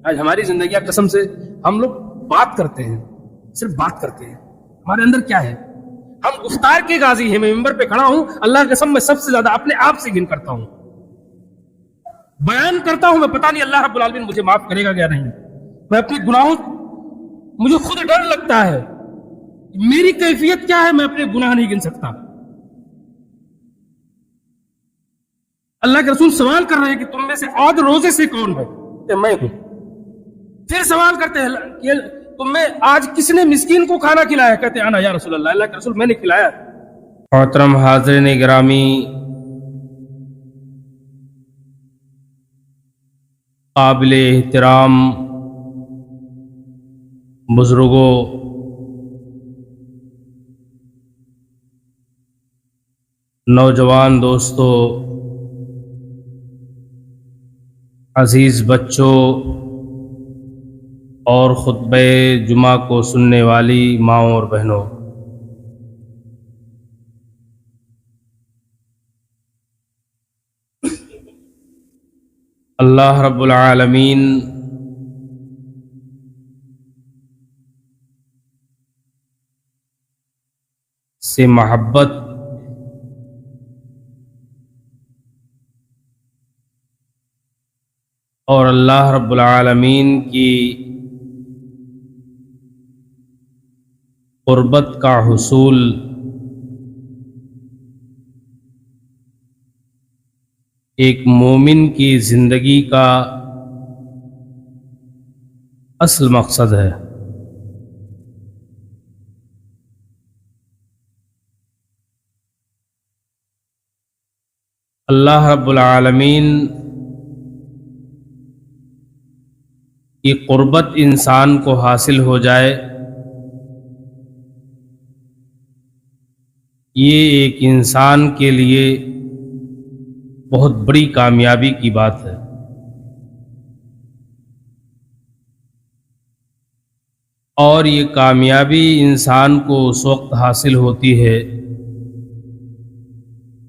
آج ہماری زندگیاں قسم سے ہم لوگ بات کرتے ہیں، صرف بات کرتے ہیں، ہمارے اندر کیا ہے؟ ہم گفتار کے غازی ہیں. میں ممبر پہ کھڑا ہوں، اللہ کی قسم میں سب سے زیادہ اپنے آپ سے گن کرتا ہوں، بیان کرتا ہوں، میں پتہ نہیں اللہ رب العالمین مجھے معاف کرے گا یا نہیں. میں اپنے گناہوں، مجھے خود ڈر لگتا ہے میری کیفیت کیا ہے، میں اپنے گناہ نہیں گن سکتا. اللہ کے رسول سوال کر رہے ہیں کہ تم میں سے عاد روزے سے کون ہے؟ کہ میں ہوں. پھر سوال کرتے ہیں کہ تم میں آج کس نے مسکین کو کھانا کھلایا؟ کہتے ہیں انا یا رسول اللہ، اللہ کے رسول میں نے کھلایا. محترم حاضرین گرامی، قابل احترام بزرگوں، نوجوان دوستوں، عزیز بچوں اور خطبہ جمعہ کو سننے والی ماؤں اور بہنوں، اللہ رب العالمین سے محبت اور اللہ رب العالمین کی قربت کا حصول ایک مومن کی زندگی کا اصل مقصد ہے. اللہ رب العالمین کی قربت انسان کو حاصل ہو جائے، یہ ایک انسان کے لیے بہت بڑی کامیابی کی بات ہے. اور یہ کامیابی انسان کو اس وقت حاصل ہوتی ہے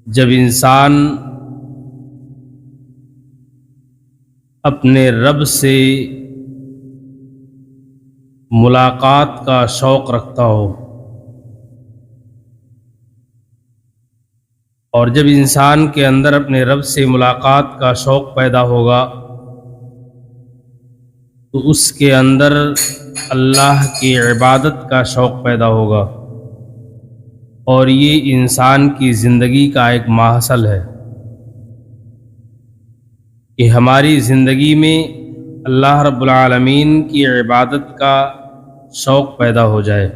جب انسان اپنے رب سے ملاقات کا شوق رکھتا ہو. اور جب انسان کے اندر اپنے رب سے ملاقات کا شوق پیدا ہوگا تو اس کے اندر اللہ کی عبادت کا شوق پیدا ہوگا، اور یہ انسان کی زندگی کا ایک ماحصل ہے کہ ہماری زندگی میں اللہ رب العالمین کی عبادت کا شوق پیدا ہو جائے.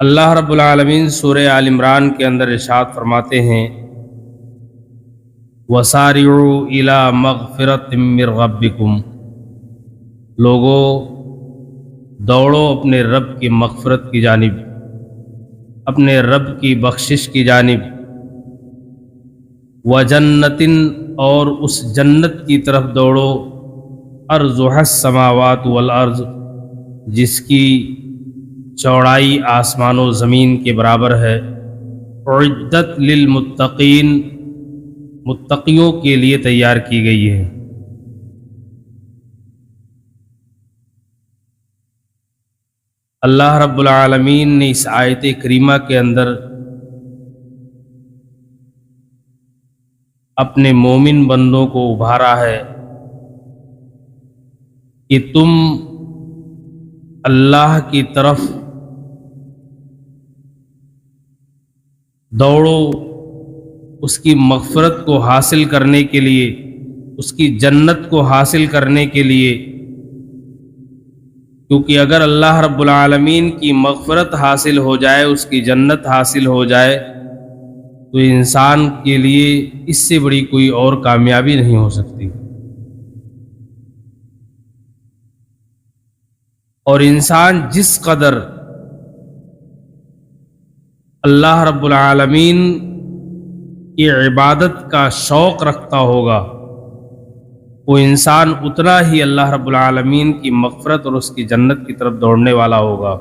اللہ رب العالمین سورہ آل عمران کے اندر ارشاد فرماتے ہیں وَسَارِعُوا إِلَى مَغْفِرَةٍ مِّن رَّبِّكُمْ، لوگو دوڑو اپنے رب کی مغفرت کی جانب، اپنے رب کی بخشش کی جانب، وَجَنَّةٍ، اور اس جنت کی طرف دوڑو، عرضها السماوات والارض، جس کی چوڑائی آسمان و زمین کے برابر ہے، اعدت للمتقین، متقیوں کے لیے تیار کی گئی ہے. اللہ رب العالمین نے اس آیت کریمہ کے اندر اپنے مومن بندوں کو ابھارا ہے کہ تم اللہ کی طرف دوڑو، اس کی مغفرت کو حاصل کرنے کے لیے، اس کی جنت کو حاصل کرنے کے لیے. کیونکہ اگر اللہ رب العالمین کی مغفرت حاصل ہو جائے، اس کی جنت حاصل ہو جائے، تو انسان کے لیے اس سے بڑی کوئی اور کامیابی نہیں ہو سکتی. اور انسان جس قدر اللہ رب العالمین کی عبادت کا شوق رکھتا ہوگا، وہ انسان اتنا ہی اللہ رب العالمین کی مغفرت اور اس کی جنت کی طرف دوڑنے والا ہوگا.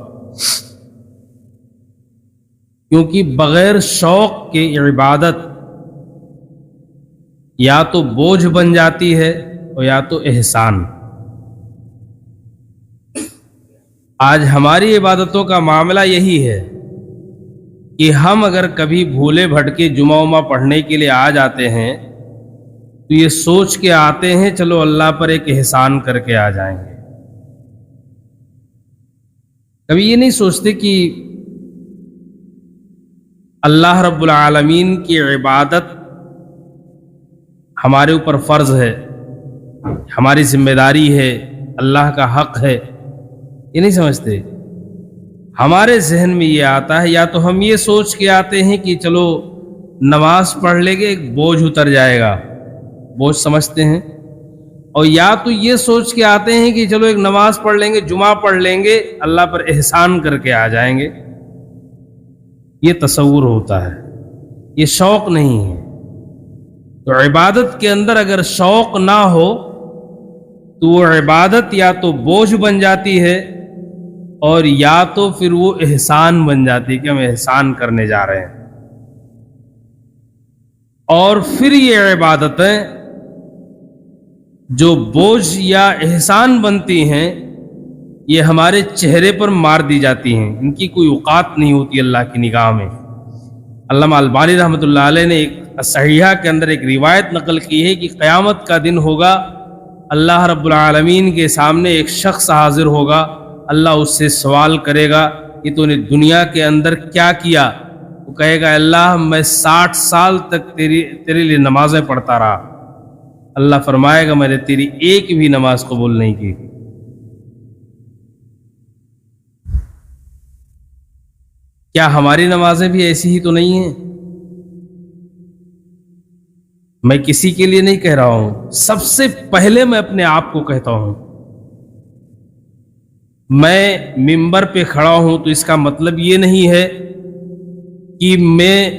کیونکہ بغیر شوق کے عبادت یا تو بوجھ بن جاتی ہے اور یا تو احسان۔ آج ہماری عبادتوں کا معاملہ یہی ہے کہ ہم اگر کبھی بھولے بھٹکے جمعہ پڑھنے کے لیے آ جاتے ہیں تو یہ سوچ کے آتے ہیں چلو اللہ پر ایک احسان کر کے آ جائیں گے۔ کبھی یہ نہیں سوچتے کہ اللہ رب العالمین کی عبادت ہمارے اوپر فرض ہے، ہماری ذمہ داری ہے، اللہ کا حق ہے۔ یہ نہیں سمجھتے۔ ہمارے ذہن میں یہ آتا ہے، یا تو ہم یہ سوچ کے آتے ہیں کہ چلو نماز پڑھ لیں گے ایک بوجھ اتر جائے گا، بوجھ سمجھتے ہیں، اور یا تو یہ سوچ کے آتے ہیں کہ چلو ایک نماز پڑھ لیں گے، جمعہ پڑھ لیں گے، اللہ پر احسان کر کے آ جائیں گے۔ یہ تصور ہوتا ہے، یہ شوق نہیں ہے۔ تو عبادت کے اندر اگر شوق نہ ہو تو وہ عبادت یا تو بوجھ بن جاتی ہے اور یا تو پھر وہ احسان بن جاتی ہے کہ ہم احسان کرنے جا رہے ہیں۔ اور پھر یہ عبادتیں جو بوجھ یا احسان بنتی ہیں یہ ہمارے چہرے پر مار دی جاتی ہیں، ان کی کوئی اوقات نہیں ہوتی اللہ کی نگاہ میں۔ علامہ البانی رحمۃ اللہ علیہ نے ایک صحیحہ کے اندر ایک روایت نقل کی ہے کہ قیامت کا دن ہوگا، اللہ رب العالمین کے سامنے ایک شخص حاضر ہوگا، اللہ اس سے سوال کرے گا کہ تو نے دنیا کے اندر کیا کیا؟ وہ کہے گا اللہ میں 60 سال تک تیرے لیے نمازیں پڑھتا رہا۔ اللہ فرمائے گا میں نے تیری ایک بھی نماز قبول نہیں کی۔ کیا ہماری نمازیں بھی ایسی ہی تو نہیں ہیں؟ میں کسی کے لیے نہیں کہہ رہا ہوں، سب سے پہلے میں اپنے آپ کو کہتا ہوں۔ میں منبر پہ کھڑا ہوں تو اس کا مطلب یہ نہیں ہے کہ میں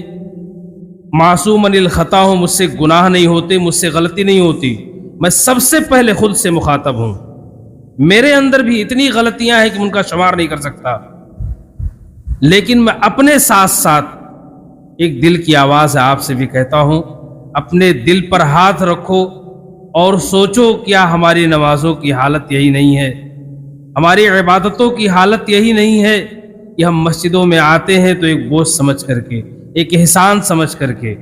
معصوم عن الخطا ہوں، مجھ سے گناہ نہیں ہوتے، مجھ سے غلطی نہیں ہوتی۔ میں سب سے پہلے خود سے مخاطب ہوں، میرے اندر بھی اتنی غلطیاں ہیں کہ ان کا شمار نہیں کر سکتا، لیکن میں اپنے ساتھ ساتھ ایک دل کی آواز ہے آپ سے بھی کہتا ہوں، اپنے دل پر ہاتھ رکھو اور سوچو کیا ہماری نمازوں کی حالت یہی نہیں ہے، ہماری عبادتوں کی حالت یہی نہیں ہے کہ ہم مسجدوں میں آتے ہیں تو ایک بوجھ سمجھ کر کے، ایک احسان سمجھ کر کے،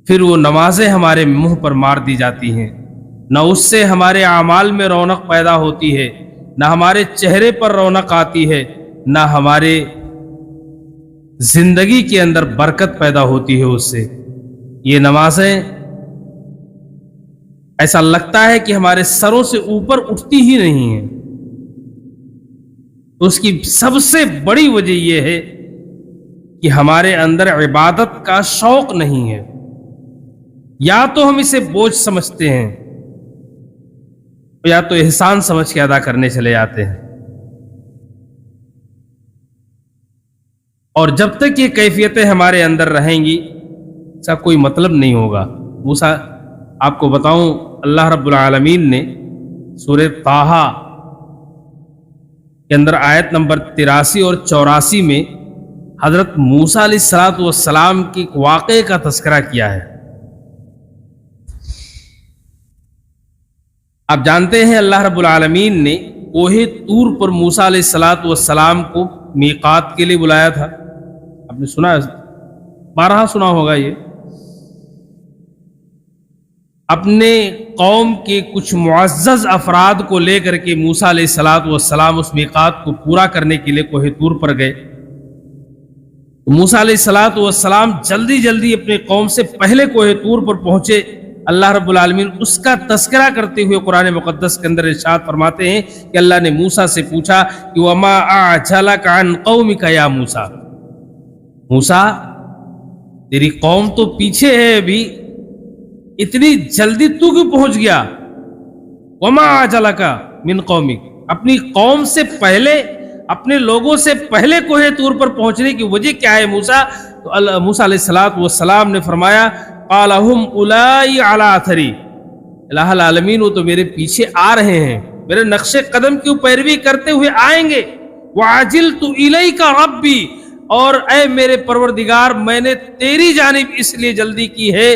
پھر وہ نمازیں ہمارے منہ پر مار دی جاتی ہیں، نہ اس سے ہمارے اعمال میں رونق پیدا ہوتی ہے، نہ ہمارے چہرے پر رونق آتی ہے، نہ ہمارے زندگی کے اندر برکت پیدا ہوتی ہے اس سے۔ یہ نمازیں ایسا لگتا ہے کہ ہمارے سروں سے اوپر اٹھتی ہی نہیں ہیں۔ تو اس کی سب سے بڑی وجہ یہ ہے کہ ہمارے اندر عبادت کا شوق نہیں ہے، یا تو ہم اسے بوجھ سمجھتے ہیں یا تو احسان سمجھ کے ادا کرنے چلے جاتے ہیں۔ اور جب تک یہ کیفیتیں ہمارے اندر رہیں گی اس کا کوئی مطلب نہیں ہوگا۔ موسیٰ آپ کو بتاؤں، اللہ رب العالمین نے سورہ طٰہٰ کے اندر آیت نمبر 83 اور 84 میں حضرت موسیٰ علیہ السلام کے ایک واقعے کا تذکرہ کیا ہے۔ آپ جانتے ہیں اللہ رب العالمین نے کوہ طور پر موسیٰ علیہ السلام کو میقات کے لیے بلایا تھا۔ آپ نے سنا، بارہا سنا ہوگا یہ۔ اپنے قوم کے کچھ معزز افراد کو لے کر کے موسیٰ علیہ السلام اس میقات کو پورا کرنے کے لیے کوہ طور پر گئے۔ موسیٰ علیہ السلام جلدی جلدی اپنے قوم سے پہلے کوہ طور پر پہنچے۔ اللہ رب العالمین اس کا تذکرہ کرتے ہوئے قرآن مقدس کے اندر ارشاد فرماتے ہیں کہ اللہ نے موسیٰ سے پوچھا کہ وَمَا أَعْجَلَكَ عَنْ قَوْمِكَ يَا موسیٰ، موسیٰ تیری قوم تو پیچھے ہے، ابھی اتنی جلدی تو کیوں پہنچ گیا؟ وَمَا أَعْجَلَكَ مِنْ قَوْمِكَ، اپنی قوم سے پہلے، اپنے لوگوں سے پہلے کوہ طور پر پہنچنے کی وجہ کیا ہے موسیٰ؟ تو موسیٰ علیہ السلام نے فرمایا قَالَ هُمْ أُولَٰئِ عَلَىٰ أَثَرِي، الہ العالمین وہ تو میرے پیچھے آ رہے ہیں، میرے نقش قدم کی پیروی کرتے ہوئے آئیں گے۔ وَعَجِلْتُ إِلَيْكَ رَبِّي، اور اے میرے پروردگار میں نے تیری جانب اس لیے جلدی کی ہے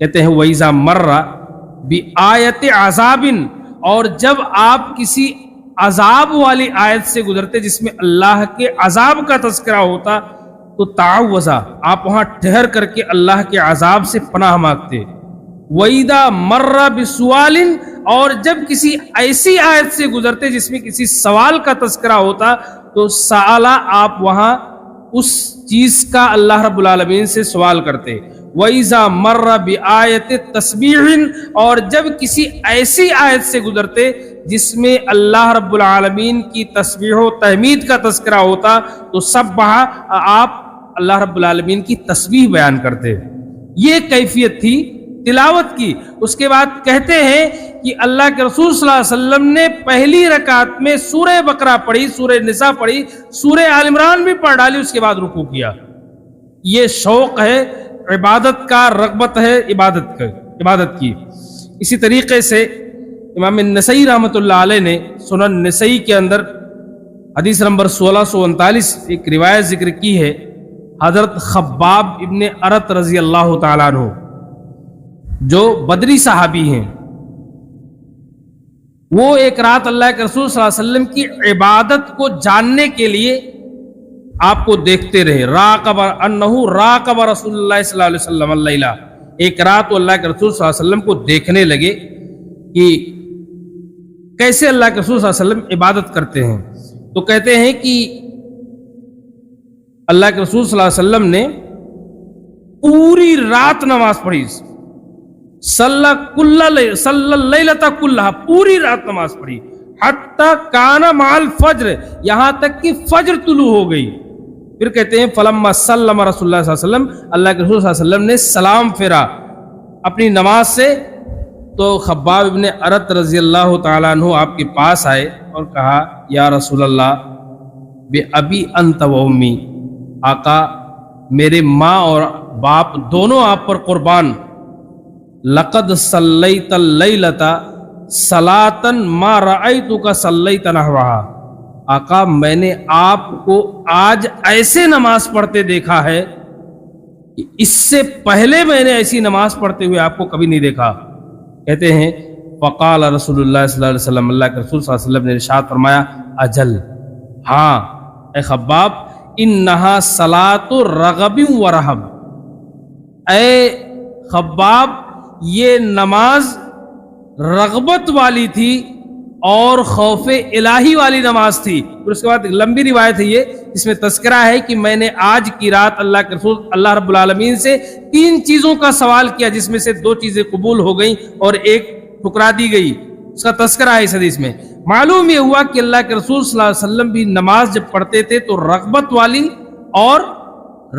کہتے ہیں وَإِذَا مَرَّ بِآیَةِ عَذَابٍ، اور جب آپ کسی عذاب والی آیت سے گزرتے جس میں اللہ کے عذاب کا تذکرہ ہوتا تو تعوذا، آپ وہاں ٹھہر کر کے اللہ کے عذاب سے پناہ مانگتے۔ وَإِذَا مَرَّ بِسُؤَالٍ، اور جب کسی ایسی آیت سے گزرتے جس میں کسی سوال کا تذکرہ ہوتا تو سآلہ، آپ وہاں اس چیز کا اللہ رب العالمین سے سوال کرتے۔ وَإِذَا مَرَّ بِآیَةِ تَسْبِیحٍ، اور جب کسی ایسی آیت سے گزرتے جس میں اللہ رب العالمین کی تسبیح و تحمید کا تذکرہ ہوتا تو سبح، آپ اللہ رب العالمین کی تسبیح بیان کرتے۔ یہ کیفیت تھی تلاوت کی۔ اس کے بعد کہتے ہیں کہ اللہ کے رسول صلی اللہ علیہ وسلم نے پہلی رکعت میں سورہ بقرہ پڑھی، سورہ نساء پڑھی، سورہ آل عمران بھی پڑھ ڈالی، اس کے بعد رکوع کیا۔ یہ شوق ہے عبادت کا، رغبت ہے عبادت کی۔ اسی طریقے سے امام نسائی رحمۃ اللہ علیہ نے سنن نسائی کے اندر حدیث نمبر 1639 ایک روایت ذکر کی ہے، حضرت خباب ابن ارت رضی اللہ تعالیٰ عنہ جو بدری صحابی ہیں، وہ ایک رات اللہ کے رسول صلی اللہ علیہ وسلم کی عبادت کو جاننے کے لیے آپ کو دیکھتے رہے۔ راقب رسول اللہ صلی اللہ علیہ وسلم اللیلہ، ایک رات وہ اللہ کے رسول صلی اللہ علیہ وسلم کو دیکھنے لگے کہ کیسے اللہ کے رسول صلی اللہ علیہ وسلم عبادت کرتے ہیں۔ تو کہتے ہیں کہ اللہ کے رسول صلی اللہ علیہ وسلم نے پوری رات نماز پڑھی، صلی اللیلۃ کلھا، پوری رات نماز پڑھی، حتی کان مع الفجر، یہاں تک کہ فجر طلوع ہو گئی۔ پھر کہتے ہیں فلما سلم رسول اللہ صلی اللہ علیہ وسلم، اللہ کے رسول صلی اللہ علیہ وسلم نے سلام پھیرا اپنی نماز سے تو خباب ابن ارت رضی اللہ تعالیٰ عنہ آپ کے پاس آئے اور کہا یا رسول اللہ بے ابی انت و امی، آقا میرے ماں اور باپ دونوں آپ پر قربان، لقد صلیت اللیلۃ صلاۃ ما رأیتک صلیت نحوها، آقا میں نے آپ کو آج ایسے نماز پڑھتے دیکھا ہے کہ اس سے پہلے میں نے ایسی نماز پڑھتے ہوئے آپ کو کبھی نہیں دیکھا۔ کہتے ہیں فقال رسول اللہ صلی اللہ علیہ وسلم، اللہ کے رسول صلی اللہ علیہ وسلم نے ارشاد فرمایا اجل، ہاں اے خباب، انہا صلاۃ رغب و رہب، اے خباب یہ نماز رغبت والی تھی اور خوف الہی والی نماز تھی۔ پھر اس کے بعد ایک لمبی روایت ہے یہ، جس میں تذکرہ ہے کہ میں نے آج کی رات اللہ کے رسول اللہ رب العالمین سے 3 چیزوں کا سوال کیا، جس میں سے 2 چیزیں قبول ہو گئیں اور 1 ٹھکرا دی گئی۔ اس کا تذکرہ ہے اس حدیث میں۔ معلوم یہ ہوا کہ اللہ کے رسول صلی اللہ علیہ وسلم بھی نماز جب پڑھتے تھے تو رغبت والی اور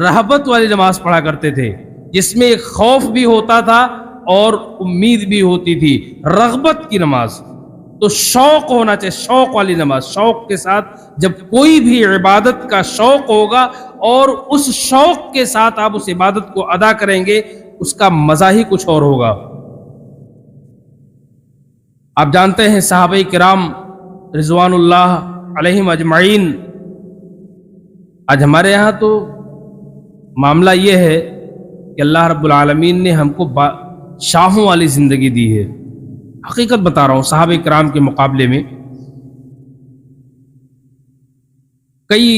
رہبت والی نماز پڑھا کرتے تھے، جس میں ایک خوف بھی ہوتا تھا اور امید بھی ہوتی تھی۔ رغبت کی نماز تو شوق ہونا چاہیے، شوق والی نماز، شوق کے ساتھ جب کوئی بھی عبادت کا شوق ہوگا اور اس شوق کے ساتھ آپ اس عبادت کو ادا کریں گے، اس کا مزہ ہی کچھ اور ہوگا۔ آپ جانتے ہیں صحابہ کرام رضوان اللہ علیہم اجمعین، آج ہمارے یہاں تو معاملہ یہ ہے کہ اللہ رب العالمین نے ہم کو شاہوں والی زندگی دی ہے۔ حقیقت بتا رہا ہوں، صحابہ کرام کے مقابلے میں کئی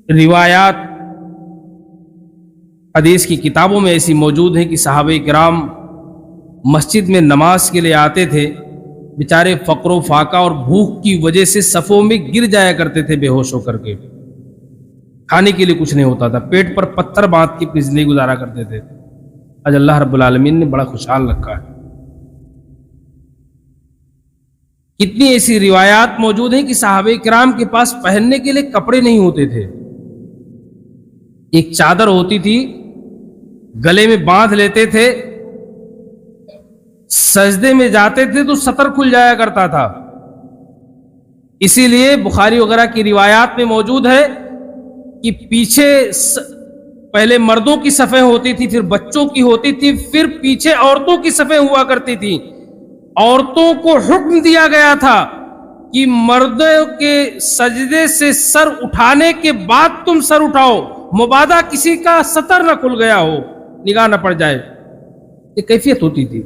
روایات حدیث کی کتابوں میں ایسی موجود ہیں کہ صحابہ کرام مسجد میں نماز کے لیے آتے تھے، بیچارے فقر و فاقہ اور بھوک کی وجہ سے صفوں میں گر جایا کرتے تھے بے ہوش ہو کر کے، کھانے کے لیے کچھ نہیں ہوتا تھا، پیٹ پر پتھر باندھ کے اپنی زندگی گزارا کرتے تھے۔ آج اللہ رب العالمین نے بڑا خوشحال رکھا ہے۔ کتنی ایسی روایات موجود ہیں کہ صحابہ کرام کے پاس پہننے کے لیے کپڑے نہیں ہوتے تھے، ایک چادر ہوتی تھی گلے میں باندھ لیتے تھے، سجدے میں جاتے تھے تو سطر کھل جایا کرتا تھا۔ اسی لیے بخاری وغیرہ کی روایات میں موجود ہے کہ پیچھے پہلے مردوں کی صفیں ہوتی تھی، پھر بچوں کی ہوتی تھی، پھر پیچھے عورتوں کی صفیں ہوا کرتی تھی۔ عورتوں کو حکم دیا گیا تھا کہ مردوں کے سجدے سے سر اٹھانے کے بعد تم سر اٹھاؤ، مبادا کسی کا سطر نہ کھل گیا ہو، نگاہ نہ پڑ جائے۔ یہ کیفیت ہوتی تھی.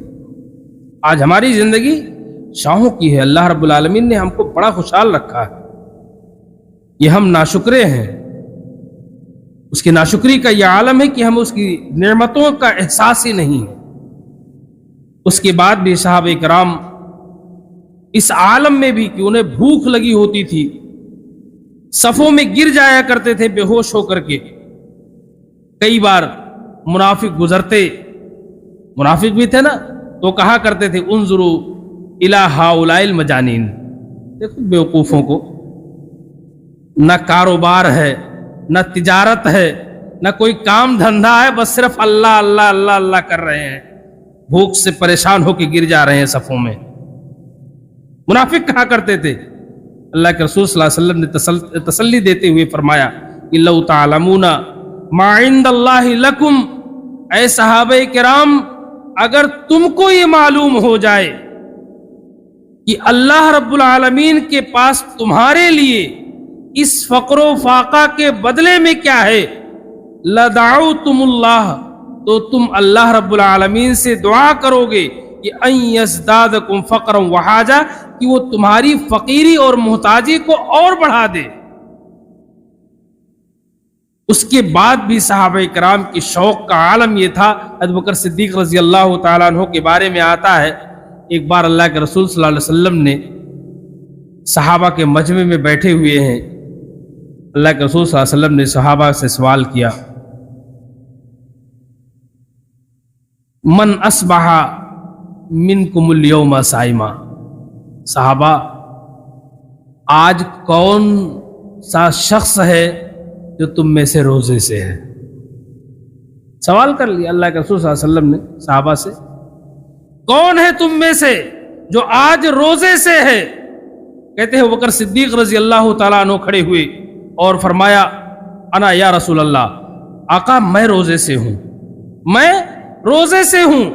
آج ہماری زندگی شاہوں کی ہے. اللہ رب العالمین نے ہم کو بڑا خوشحال رکھا ہے. یہ ہم ناشکرے ہیں. اس کی ناشکری کا یہ عالم ہے کہ ہمیں اس کی نعمتوں کا احساس ہی نہیں ہے. اس کے بعد بھی صحابہ کرام اس عالم میں بھی کہ انہیں بھوک لگی ہوتی تھی صفوں میں گر جایا کرتے تھے بے ہوش ہو کر کے. کئی بار منافق گزرتے، منافق بھی تھے نا، تو کہا کرتے تھے انظروا الی ہؤلاء المجانین، دیکھو بیوقوفوں کو، نہ کاروبار ہے، نہ تجارت ہے، نہ کوئی کام دھندہ ہے، بس صرف اللہ اللہ اللہ اللہ کر رہے ہیں، بھوک سے پریشان ہو کے گر جا رہے ہیں صفوں میں. منافق کہا کرتے تھے. اللہ کے رسول صلی اللہ علیہ وسلم نے تسلی دیتے ہوئے فرمایا کہ لو تعلمون ما عند اللہ لکم، اے صحابہ کرام اگر تم کو یہ معلوم ہو جائے کہ اللہ رب العالمین کے پاس تمہارے لیے اس فقر و فاقہ کے بدلے میں کیا ہے، لدعوتم اللہ، تو تم اللہ رب العالمین سے دعا کرو گے کہ ان یزدادکم فقرا وحاجہ، کہ وہ تمہاری فقیری اور محتاجی کو اور بڑھا دے. اس کے بعد بھی صحابہ کرام کی شوق کا عالم یہ تھا. ابوبکر صدیق رضی اللہ تعالیٰ عنہ کے بارے میں آتا ہے، ایک بار اللہ کے رسول صلی اللہ علیہ وسلم نے صحابہ کے مجمع میں بیٹھے ہوئے ہیں. اللہ کے رسول صلی اللہ علیہ وسلم نے صحابہ سے سوال کیا، من اصبح منکم اليوم صائما، صحابہ آج کون سا شخص ہے جو تم میں سے روزے سے ہے؟ سوال کر لیا اللہ کے رسول صلی اللہ علیہ وسلم نے صحابہ سے، کون ہے تم میں سے جو آج روزے سے ہے؟ کہتے ہیں ابوبکر صدیق رضی اللہ تعالیٰ عنہ کھڑے ہوئے اور فرمایا انا یا رسول اللہ، آقا میں روزے سے ہوں، میں روزے سے ہوں.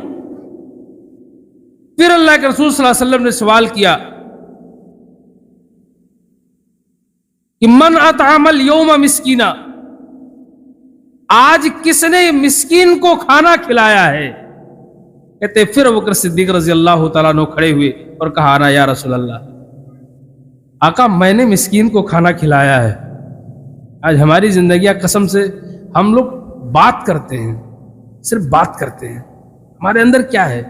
پھر اللہ کے رسول صلی اللہ علیہ وسلم نے سوال کیا کہ من اطعم اليوم مسکینا، آج کس نے مسکین کو کھانا کھلایا ہے؟ کہتے پھر ابوبکر صدیق رضی اللہ تعالیٰ عنہ کھڑے ہوئے اور کہا انا یا رسول اللہ، آقا میں نے مسکین کو کھانا کھلایا ہے. آج ہماری زندگیاں قسم سے ہم لوگ بات کرتے ہیں، صرف بات کرتے ہیں. ہمارے اندر کیا ہے؟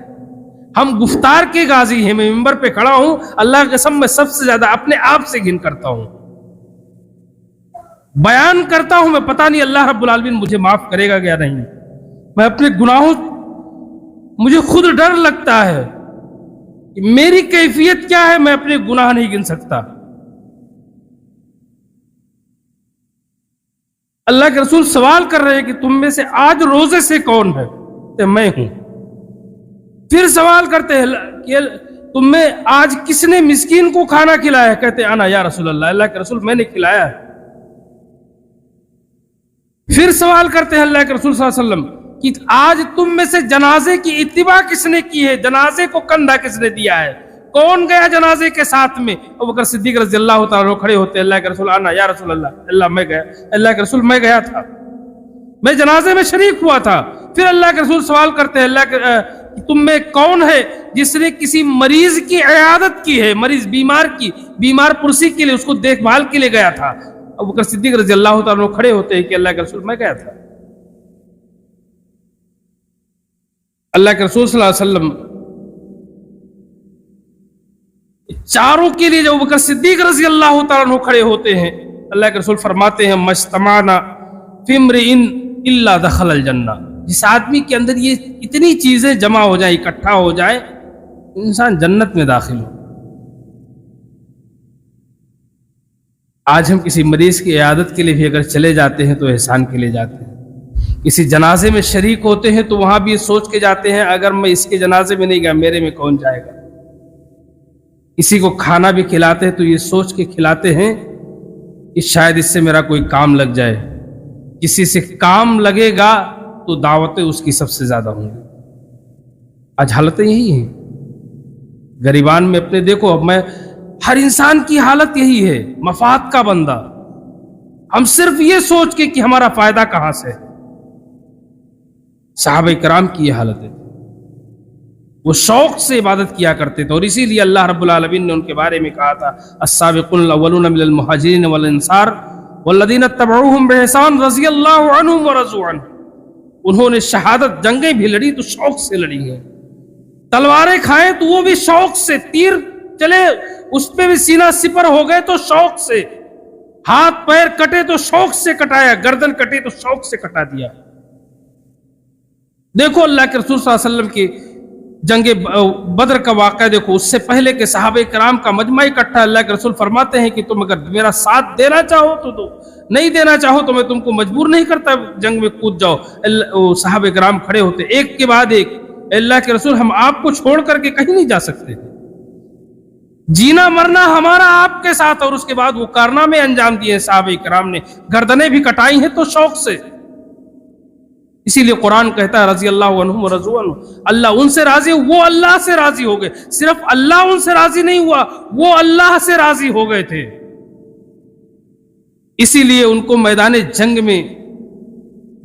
ہم گفتار کے غازی ہیں. میں ممبر پہ کھڑا ہوں، اللہ کی قسم میں سب سے زیادہ اپنے آپ سے گھن کرتا ہوں، بیان کرتا ہوں. میں پتہ نہیں اللہ رب العالمین مجھے معاف کرے گا یا نہیں. میں اپنے گناہوں، مجھے خود ڈر لگتا ہے کہ میری کیفیت کیا ہے، میں اپنے گناہ نہیں گن سکتا. اللہ کے رسول سوال کر رہے ہیں کہ تم میں سے آج روزے سے کون ہے؟ کہ میں ہوں. پھر سوال کرتے ہیں کہ تم میں آج کس نے مسکین کو کھانا کھلایا ہے؟ کہتے انا یا رسول اللہ، اللہ کے رسول میں نے کھلایا ہے. پھر سوال کرتے ہیں اللہ کے رسول صلی اللہ علیہ وسلم کہ آج تم میں سے جنازے کی اتباع کس نے کی ہے، جنازے کو کندھا کس نے دیا ہے، کون گیا جنازے کے ساتھ میں؟ ابوبکر صدیق رضی اللہ تعالیٰ عنہ کھڑے ہوتے ہیں، اللہ کے رسول انا یا رسول اللہ، اللہ میں گیا، اللہ کے رسول میں گیا تھا، میں جنازے میں شریک ہوا تھا. پھر اللہ کے رسول سوال کرتے ہیں اللہ کے تم میں کون ہے جس نے کسی مریض کی عیادت کی ہے، مریض بیمار پرسی کے لیے، اس کو دیکھ بھال کے لیے گیا تھا؟ ابوبکر صدیق رضی اللہ تعالیٰ عنہ کھڑے ہوتے ہیں کہ اللہ کے رسول میں گیا تھا. اللہ کے رسول صلی اللہ علیہ وسلم چاروں کے لیے جب ابوبکر صدیق رضی اللہ تعالیٰ عنہ کھڑے ہوتے ہیں، اللہ کے رسول فرماتے ہیں مجتمعنا فی امرئ الا دخل الجنہ، جس آدمی کے اندر یہ اتنی چیزیں جمع ہو جائیں، اکٹھا ہو جائے، انسان جنت میں داخل ہو. آج ہم کسی مریض کی عیادت کے لیے بھی اگر چلے جاتے ہیں تو احسان کے لیے جاتے ہیں. کسی جنازے میں شریک ہوتے ہیں تو وہاں بھی سوچ کے جاتے ہیں اگر میں اس کے جنازے میں نہیں گیا میرے میں کون جائے گا. کسی کو کھانا بھی کھلاتے ہیں تو یہ سوچ کے کھلاتے ہیں کہ شاید اس سے میرا کوئی کام لگ جائے. کسی سے کام لگے گا تو دعوتیں اس کی سب سے زیادہ ہوں گی. آج حالتیں یہی ہیں. غریبان میں اپنے دیکھو، اب میں ہر انسان کی حالت یہی ہے، مفاد کا بندہ. ہم صرف یہ سوچ کے کہ ہمارا فائدہ کہاں سے ہے. صحابہ کرام کی یہ حالت ہے. وہ شوق سے عبادت کیا کرتے تھے، اور اسی لیے اللہ رب العالمین نے ان کے بارے میں کہا تھا السابقون الاولون من المہاجرین والانصار والذین اتبعوہم بإحسان رضی اللہ عنہم ورضوا عنہ. انہوں نے شہادت جنگیں بھی لڑی تو شوق سے لڑی ہیں، تلواریں کھائیں تو وہ بھی شوق سے، تیر چلے اس پہ بھی سینہ سپر ہو گئے تو شوق سے، ہاتھ پیر کٹے تو شوق سے کٹایا، گردن کٹے تو شوق سے کٹا دیا. دیکھو اللہ کے رسول صلی اللہ علیہ وسلم کی جنگ بدر کا واقعہ دیکھو، اس سے پہلے کے صحابہ کرام کا مجمع اکٹھا. اللہ کے رسول فرماتے ہیں کہ تم اگر میرا ساتھ دینا چاہو تو دو، نہیں دینا چاہو تو میں تم کو مجبور نہیں کرتا جنگ میں کود جاؤ. صحابہ کرام کھڑے ہوتے ایک کے بعد ایک، اللہ کے رسول ہم آپ کو چھوڑ کر کے کہیں نہیں جا سکتے، جینا مرنا ہمارا آپ کے ساتھ. اور اس کے بعد وہ کارنامے انجام دیے صحابہ کرام نے، گردنیں بھی کٹائی ہیں تو شوق سے. اسی لیے قرآن کہتا ہے رضی اللہ عنہم ورضوا عنہ، اللہ ان سے راضی، وہ اللہ سے راضی ہو گئے. صرف اللہ ان سے راضی نہیں ہوا، وہ اللہ سے راضی ہو گئے تھے. اسی لیے ان کو میدان جنگ میں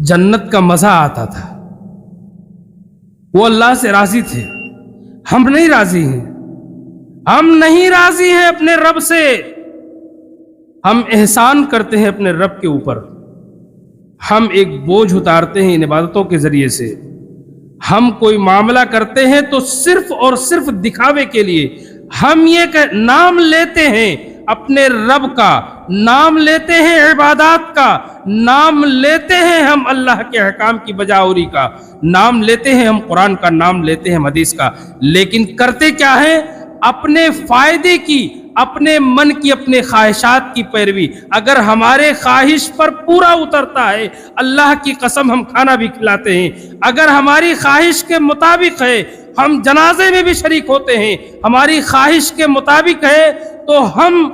جنت کا مزہ آتا تھا، وہ اللہ سے راضی تھے. ہم نہیں راضی ہیں، ہم نہیں راضی ہیں اپنے رب سے. ہم احسان کرتے ہیں اپنے رب کے اوپر، ہم ایک بوجھ اتارتے ہیں ان عبادتوں کے ذریعے سے. ہم کوئی معاملہ کرتے ہیں تو صرف اور صرف دکھاوے کے لیے. ہم یہ نام لیتے ہیں اپنے رب کا، نام لیتے ہیں عبادات کا، نام لیتے ہیں ہم اللہ کے احکام کی بجاوری کا، نام لیتے ہیں ہم قرآن کا، نام لیتے ہیں ہم حدیث کا. لیکن کرتے کیا ہیں؟ اپنے فائدے کی، اپنے من کی، اپنے خواہشات کی پیروی. اگر ہمارے خواہش پر پورا اترتا ہے اللہ کی قسم ہم کھانا بھی کھلاتے ہیں. اگر ہماری خواہش کے مطابق ہے ہم جنازے میں بھی شریک ہوتے ہیں. ہماری خواہش کے مطابق ہے تو ہم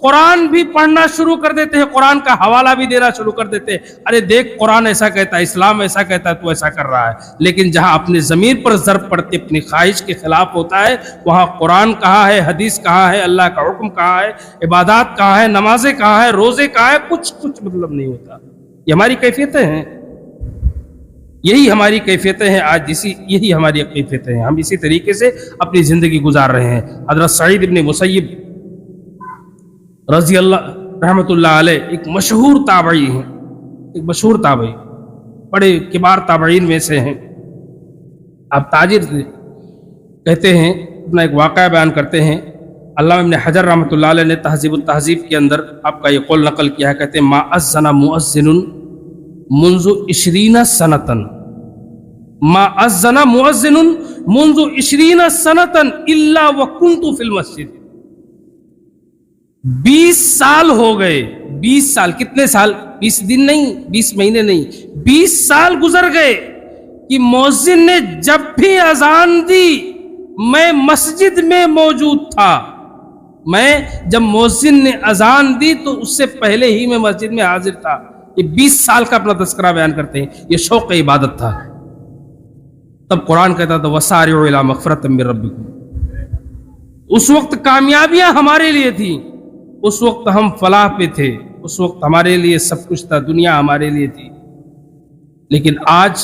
قرآن بھی پڑھنا شروع کر دیتے ہیں، قرآن کا حوالہ بھی دینا شروع کر دیتے ہیں. ارے دیکھ قرآن ایسا کہتا ہے، اسلام ایسا کہتا ہے، تو ایسا کر رہا ہے. لیکن جہاں اپنے ضمیر پر ضرب پڑتی اپنی خواہش کے خلاف ہوتا ہے، وہاں قرآن کہاں ہے، حدیث کہاں ہے، اللہ کا حکم کہاں ہے، عبادات کہاں ہے، نمازیں کہاں ہے، روزے کہاں ہے، کچھ مطلب نہیں ہوتا. یہ ہماری کیفیتیں ہیں، یہی ہماری کیفیتیں ہیں آج، یہی ہماری کیفیتیں ہیں. ہم اسی طریقے سے اپنی زندگی گزار رہے ہیں. حضرت سعید ابن مسیب رضی اللہ رحمۃ اللہ علیہ ایک مشہور تابعی ہیں، ایک مشہور تابعی، بڑے کبار تابعین میں سے ہیں. آپ تاجر تھے. کہتے ہیں، اپنا ایک واقعہ بیان کرتے ہیں. علامہ ابن حجر رحمۃ اللہ علیہ نے تہذیب التہذیب کے اندر آپ کا یہ قول نقل کیا ہے. کہتے ہیں ما اذن مؤذن منذ 20 سنة، ما اذن مؤذن منذ 20 سنة الا وكنت في المسجد. 20 سال ہو گئے، 20 سال، کتنے سال؟ 20 دن نہیں، 20 مہینے نہیں، 20 سال گزر گئے کہ مؤذن نے جب بھی اذان دی میں مسجد میں موجود تھا. میں جب مؤذن نے اذان دی تو اس سے پہلے ہی میں مسجد میں حاضر تھا. یہ 20 سال کا اپنا تذکرہ بیان کرتے ہیں. یہ شوق عبادت تھا. تب قرآن کہتا تھا وَسَارِعُوا إِلَىٰ مَغْفِرَةٍ مِّن رَبِّكُمْ. اس وقت کامیابیاں ہمارے لیے تھیں، اس وقت ہم فلاح پہ تھے، اس وقت ہمارے لیے سب کچھ تھا، دنیا ہمارے لیے تھی. لیکن آج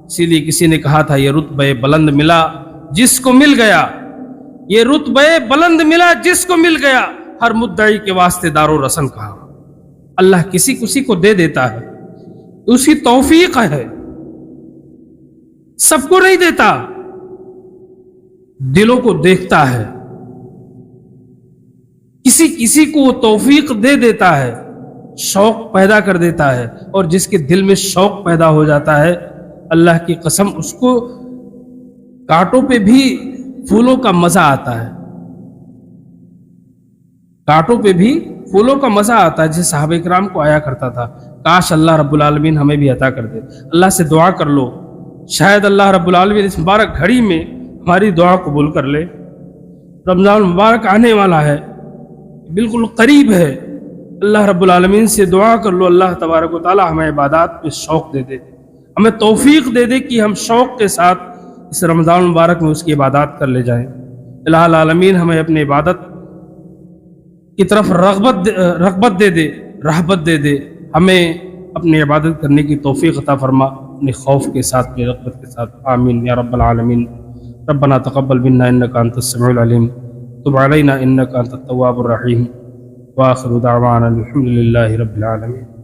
اسی لیے کسی نے کہا تھا یہ رتبہ بلند ملا جس کو مل گیا، یہ رتبہ بلند ملا جس کو مل گیا. ہر مدعی کے واسطے دار و رسن کہا. اللہ کسی کو دے دیتا ہے، اس کی توفیق ہے، سب کو نہیں دیتا، دلوں کو دیکھتا ہے. کسی کو وہ توفیق دے دیتا ہے، شوق پیدا کر دیتا ہے. اور جس کے دل میں شوق پیدا ہو جاتا ہے، اللہ کی قسم اس کو کانٹوں پہ بھی پھولوں کا مزہ آتا ہے. کانٹوں پہ بھی پھولوں کا مزہ آتا ہے، جسے صحابہ کرام کو آیا کرتا تھا. کاش اللہ رب العالمین ہمیں بھی عطا کر دے. اللہ سے دعا کر لو، شاید اللہ رب العالمین اس مبارک گھڑی میں ہماری دعا قبول کر لے. رمضان مبارک آنے والا ہے، بالکل قریب ہے. اللہ رب العالمین سے دعا کر لو، اللہ تبارک و تعالی ہمیں عبادات پہ شوق دے دے، ہمیں توفیق دے دے کہ ہم شوق کے ساتھ اس رمضان مبارک میں اس کی عبادات کر لے جائیں. الہ العالمین ہمیں اپنی عبادت کی طرف رغبت دے دے، رہبت دے دے. ہمیں اپنی عبادت کرنے کی توفیق عطا فرما، اپنے خوف کے ساتھ، اپنی رغبت کے ساتھ. آمین یا رب العالمین. ربنا تقبل منا إنك أنت السميع العليم تب علينا إنك أنت التواب الرحيم وآخر دعوانا الحمد لله رب العالمين.